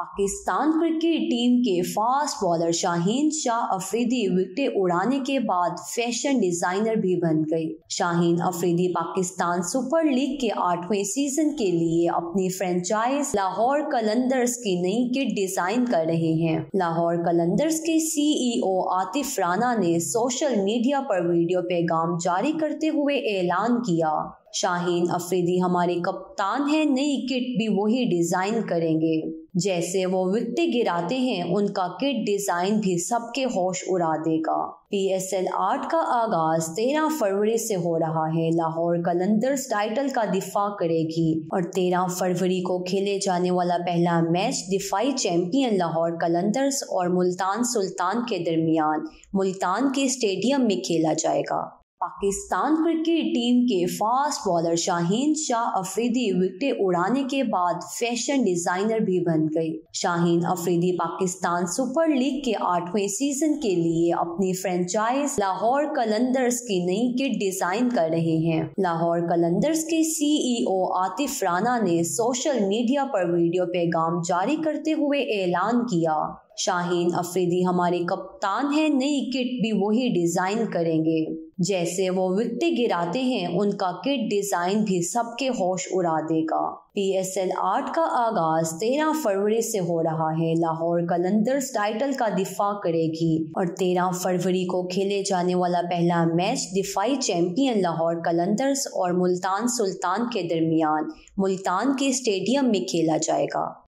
Pakistan cricket team के fast bowler Shaheen Shah Afridi विकेटें उड़ाने के बाद फैशन डिजाइनर भी बन गई। शाहीन अफरीदी पाकिस्तान सुपर लीग के 8वें सीजन के लिए अपनी फ्रेंचाइज लाहौर कलंदर्स की नई किट डिजाइन कर रहे हैं। लाहौर कलंदर्स के सीईओ आतिफ राना ने सोशल मीडिया पर वीडियो पैगाम जारी करते हुए ऐलान किया, शाहीन अफरीदी हमारे कप्तान हैं, नई किट भी वही डिजाइन करेंगे। जैसे वो विकेटें गिराते हैं उनका किट डिजाइन भी सबके होश उड़ा देगा। PSL 8 का आगाज 13 फरवरी से हो रहा है। लाहौर कलंदर्स टाइटल का दिफा करेगी और 13 फरवरी को खेले जाने वाला पहला मैच दिफाई चैंपियन लाहौर कलंदर्स और मुल्तान सुल्तान के दरमियान मुल्तान के स्टेडियम में खेला जाएगा। पाकिस्तान क्रिकेट टीम के फास्ट बॉलर शाहीन शाह अफरीदी विकेटें उड़ाने के बाद फैशन डिजाइनर भी बन गई। शाहीन अफरीदी पाकिस्तान सुपर लीग के 8वें सीजन के लिए अपनी फ्रेंचाइज लाहौर कलंदर्स की नई किट डिजाइन कर रहे हैं। लाहौर कलंदर्स के सीईओ आतिफ राना ने सोशल मीडिया पर वीडियो पैगाम जारी करते हुए ऐलान किया, शाहीन अफरीदी हमारे कप्तान हैं, नई किट भी वही डिजाइन करेंगे। जैसे वो विकेटें गिराते हैं उनका किट डिजाइन भी सबके होश उड़ा देगा। PSL 8 का आगाज 13 फरवरी से हो रहा है। लाहौर कलंदर्स टाइटल का दिफा करेगी और 13 फरवरी को खेले जाने वाला पहला मैच दिफाई चैंपियन लाहौर कलंदर्स और मुल्तान सुल्तान के दरमियान मुल्तान के स्टेडियम में खेला जाएगा।